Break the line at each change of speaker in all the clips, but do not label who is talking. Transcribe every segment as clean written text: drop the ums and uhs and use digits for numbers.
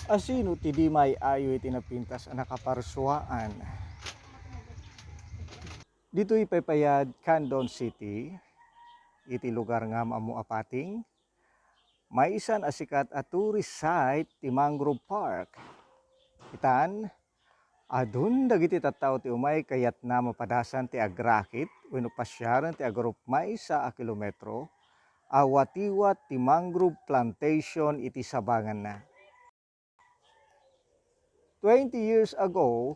Asino ti di may ayo iti napintas ang nakaparsuaan. Dito ipapayad Candon City, iti lugar nga maamu apating. May isan asikat a tourist site ti Mangrove Park. Itan, adun dagiti tattao ti umay kayat na mapadasan ti agrakit wenno pasyaran ti agrup may isa a kilometro awatiwat ti mangrove plantation iti sabangan na. 20 years ago,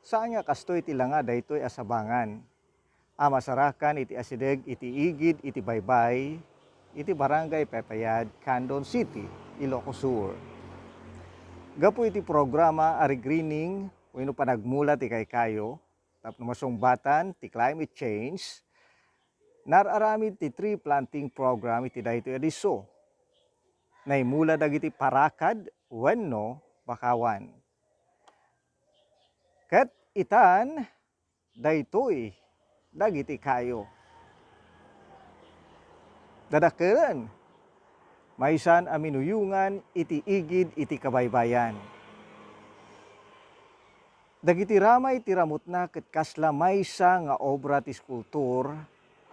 saan nga kastoy ti langa daytoy asabangan. Masarakan iti asideg iti igid iti baybay iti barangay Pepayad, Candon City, Ilocos Sur. Gapu iti programa ari greening wenno panagmula ti kaykayo tapno masungbatan ti climate change. Nararamid ti tree planting program iti daytoy adiso. Naimula dagiti parakad wenno bakawan. Ket itan daytoy dagiti kayo. Dadakkelan maysan a minuyungan iti igid iti kabaybayan. Dagiti ramay ti ramutna ket kasla maysa nga obra ti skulptur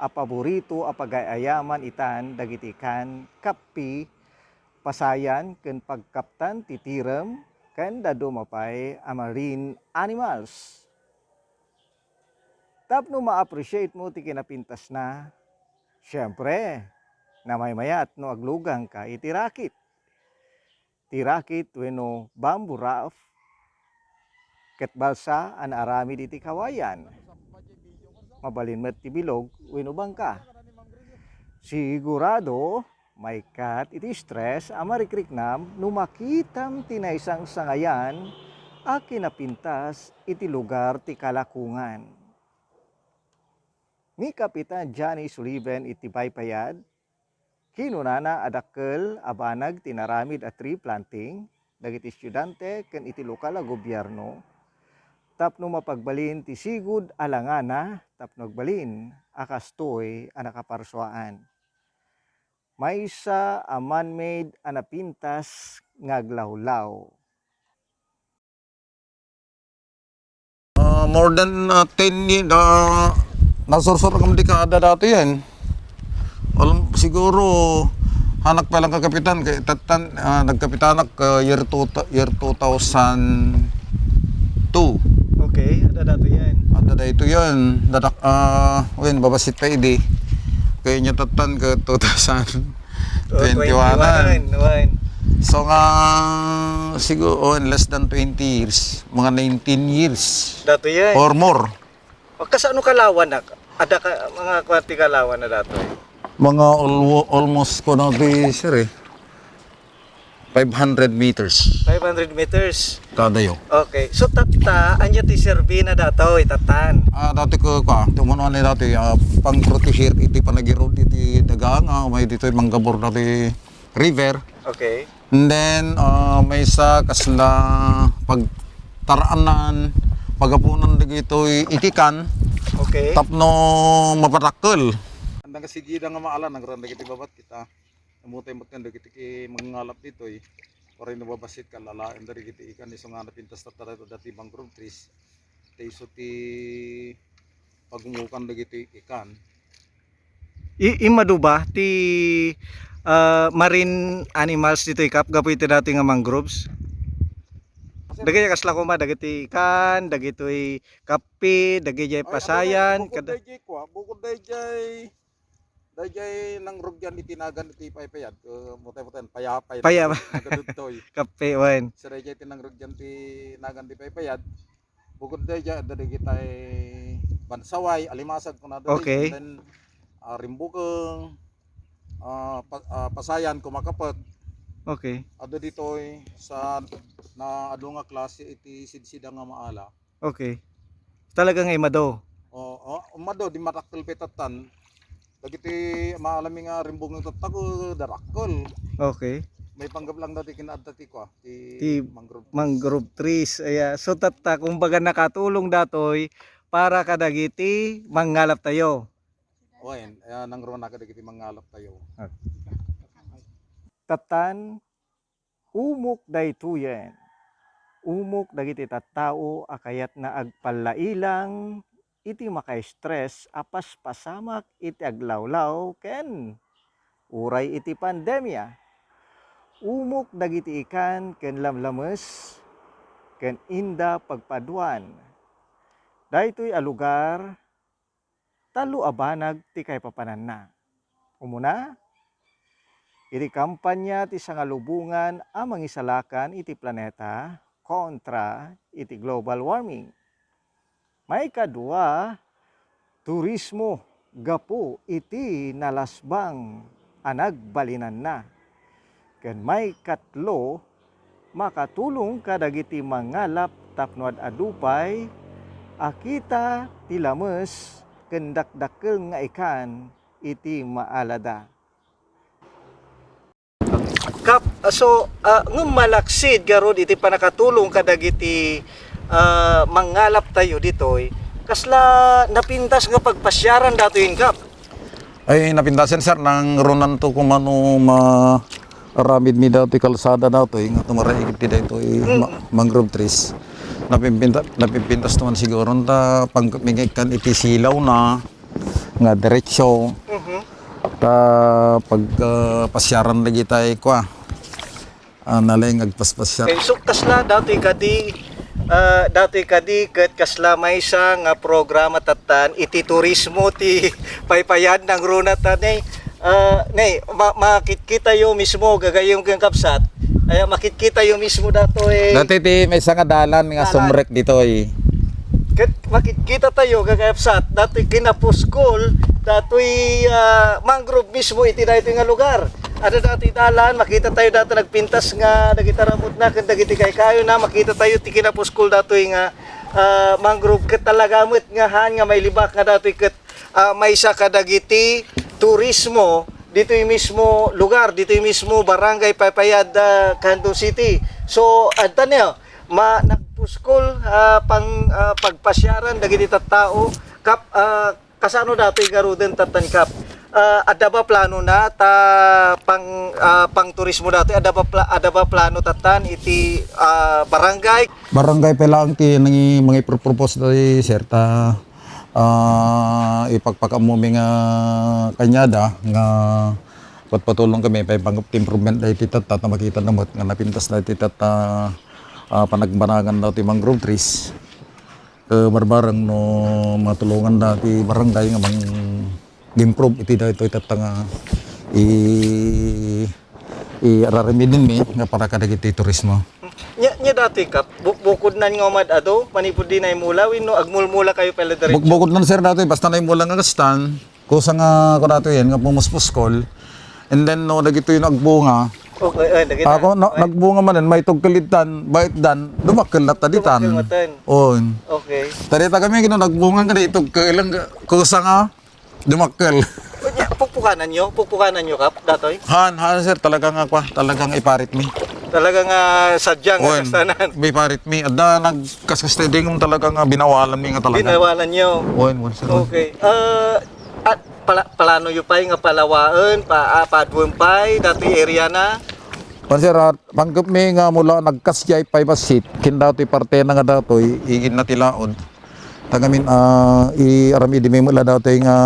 a paborito a pagayayaman itan dagiti kan kappi pasayan ken pagkaptan ti tirem ken dadu mapay a marine animals. Tapno ma-appreciate mo ti kinapintas na, syempre, namay-mayat no aglugang ka iti rakit. Ti rakit wenno bamboo raft, ket balsa an aramid iti kawayan. Mabalin met ti bilog wenno bangka. Sigurado may kat iti stress a marikriknam no makitam ti naysang sangayan a kinapintas iti lugar ti kalakungan. Ni Kapitan Johnny Sullivan iti Baypayad, kinunana adakkel abanag tinaramid a tree planting dagiti estudyante ken iti lokal a gobyerno tapno mapagbalin ti sigud alangana tapno agbalin a kastoy a nakaparsuaan. Maysa a man-made a napintas nga aglawlaw.
More than 10 years, nasursur kami di kada dati yan. Siguro, hanak pa lang kakapitan, kay tatan, nagkapitanak year 2002.
Okay, ada dato yan.
Ada ito yan, dadak, babasit pa idi. Kaya niya tatan ke 2021. So nga, siguro less than 20 years, mga 19 years.
Dato yan.
Or more.
Kasano kalawan na? Ada ka, mga kwarti kalawan na dato eh?
Mga almost ko na sir 500 meters
500 meters.
kadayo.
Okay. So tata, anya ti serbi na dato itatan.
Dati ko tumuno ni dati pang proteger iti panagirod iti dagang may dito manggabor dati river.
Okay.
And then may sa kasla pagtaraanan pagapunan dito itikan.
Okay.
Tapno mapatakkel. Andang kasigida nga maala nagranda kiti babat kita. Namutay-mutay dagiti mangalap dito Ora nababasit ka lalaan dari kiti ikan iso nga napintas tatara dati mangrove trees. Iso ti pagumukan dagiti ikan.
Imadu ba ti marine animals dito ikap gapu iti dati nga mangroves? Dagiti kasla ko ma dagiti ikan, dagiti kape, dagiti pasayan,
Bukod dayjay nang rugyan itinagan iti paypayad mutay-mutay payapay nagadudtoy
kape wan.
sa dayjay tinang rugyan ti nagan ti paypayad bukod dayjay dagitay bansaway alimasag kuna dali.
Okay.
And then rimbukeng pasayan kumakapet.
Okay.
Ado ditoy sa na adu nga klase iti sidsida nga maala.
Okay. Talagang imado.
Umado di matakkel petatan. Dagiti maalami nga rimbong ng tattako darakkel.
Okay.
May panggap lang dati kinaadta ti
Ti
mangrove.
Mangrove trees. So tata kumbaga nakatulong datoy para kadagiti mangalap tayo.
Oy, nangro na kada kiti mangalap tayo.
Tatan umok daytoyen. Umok dagiti tattao akayat na agpalailang iti maka-stress apas pasamak iti aglawlaw ken uray iti pandemya. Umok dagiti ikan ken lamlames ken inda pagpaduan. Daytoy a lugar talo abanag ti kay papananna. Umuna, iti kampanya ti sangalubungan a mangisalakan iti planeta kontra iti global warming. May kadua, turismo gapu iti nalasbang anagbalinan na. Ken may katlo, makatulong kadagiti mangalap tapno adupay akita ti lames ken dakdakkel nga ikan iti maalada. Kap, so ngem malaksid garod iti panakatulong kadagiti mangalap tayo ditoy kasla napintas nga pagpasyaran datoy kap.
Ay napintasen sir nang ronan to kumano ramid mi daw ti kalsada daw to nga tumaraigit ti daw mangrove trees. Napipintas naman siguro ta pagmigkan iti silaw na nga diretsyo. Ta pag pasyaran lagi tayo kwa nalay agpaspasyaran.
Okay, so kasla datoy kadi ket kasla may sa nga programa tatan iti turismo ti paypayad ng runa tanay makikita yo mismo gagayong kang kapsat ay makikita yo mismo datoy
Dati ti may nga dalan nga sumrek dito
ket makikita tayo gagayapsat datoy kinapuskol datoy mangrove mismo iti daytoy nga lugar. Ada dati dalan, makita tayo dati nagpintas nga nagitaramot na kanda giti kay kayo na makita tayo ti kinapuskol datoy nga mangrove ket talagamot nga han nga may libak nga datoy ket may sa kadagiti turismo ditoy mismo lugar, ditoy mismo barangay Paypayad, Canton City. So adta niyo nagpuskol pagpasyaran dagiti tattao kap kasano datoy garuden tatan kap. Ada ba plano na pang turismo dati ada ba plano tatan iti barangay
pa lang ti nangi mga propose dati sir ta ipagpakamumi nga kanyada nga patulong kami pa improvement dati tata na makita namot nga napintas dati tata panagbanangan daw ti mangrove trees barbarang no matulungan dati barangay nga mang improve iti daw ito tatanga i-araramidin mi nga para kadagiti turismo.
Nya dati kap bukod nan nga mad ado manipud di nay mulawin no agmulmula kayo pala diretso.
Bukod nan sir dati basta nay mula nga kastan kusa nga ko dato yan nga pumuspuskol and then no dagito yung nagbunga.
Okay,
ako nagbunga man may tugkalitan bait dan dumakkel na taditan. On.
Okay.
Tarita kami kino nagbunga nga dito kailang kusa nga dumakkel.
Pukpukanan nyo kap datoy?
Han sir talagang iparit mi.
Talagang sadyang kastanan.
May parit mi. Adda nagkaskasteding talagang binawalan mi nga talaga.
Binawalan nyo.
Sir.
Okay. At plano nyo pa nga palawaan, paadwon pa, dati area na.
Sir, panggap mi nga mula nagkasyay pa basit, kindatoy parte na nga datoy, igin na tilaon. Tagamin i-aramidi mi mula datoy nga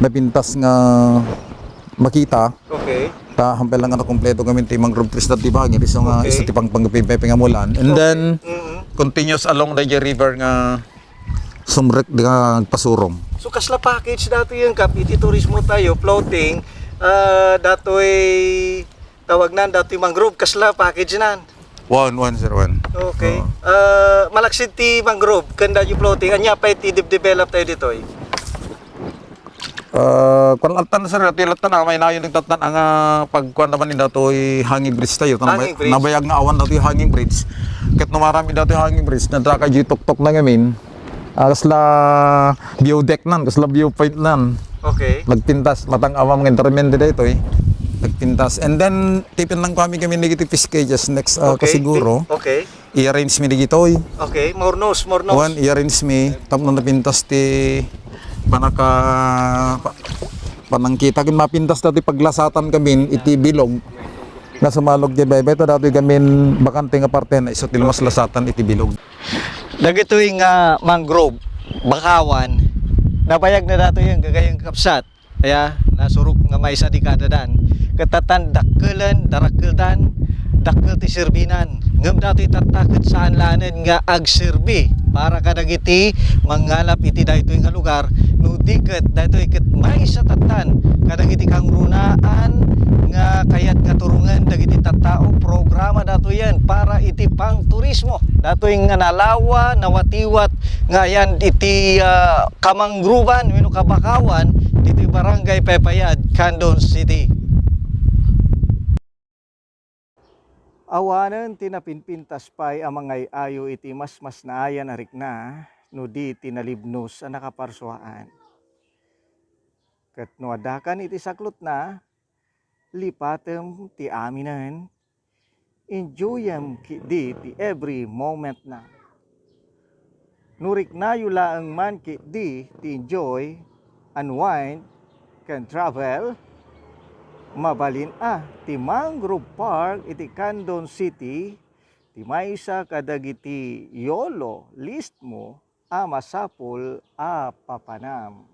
napintas nga makita.
Okay.
Ta hampel lang na kompleto kami ti mangrove trees dati bagay so nga isa ti pangpanggapimpay nga mulan. And then continuous along the river nga sumrek nga pasurong.
So kasla package dato yung kap iti turismo tayo floating datoy tawag nan datoy mangrove kasla package nan.
One.
Okay. Malaksid ti mangrove kanda yung floating anya pa iti develop tayo ditoy.
Kung latan sir, tilatan na may nayon nagtatan ang pagkuan naman ni datoy hanging bridge tayo. Nabayag nga awan datoy hanging bridge. Ket no marami datoy hanging bridge nadra ka tok na ngamin. Kasla view deck nan, kasla viewpoint nan.
Okay.
Nagpintas matang awam nga intermente dito nagpintas. And then tipin lang kami negative cages next kasiguro.
Okay.
I-arrange mi digitoy.
Okay, mornos.
One i-arrange mi tapno napintas ti panangkita kin mapintas dati paglasatan kami iti bilog. Na sumalog di bebe to dati kami bakante nga parte na iso tilmas lasatan iti bilog.
Dagitoy nga mangrove, bakawan, nabayag na dato yung gagayang kapsat. Kaya nasurok nga may sa dikadadan. Katatan dakkelan, darakkeldan, dakkel ti serbinan. Ngem dato itatakot saan lanen nga agserbi para kadagiti mangalap iti daytoy nga lugar no diket daytoy ket may sa tatan kadagiti kang runaan nga kayat nga turungan dagiti tattao programa dato yan para iti pang turismo datoy nga nalawa nawatiwat nga yan iti kamangruban wenno kabakawan diti barangay Pepayad, Candon City. Awanen tinapinpintas pay ang mga ayo iti mas naayan arik na no di tinalibnos ang nakaparsuaan. Ket no adakan iti saklot na lipatem ti aminan enjoyam di ti every moment na. Nurik na yulaang man di ti enjoy, unwind, can travel, mabalin ti Mangrove Park iti Candon City ti maysa kadagiti yolo list mo masapul papanam.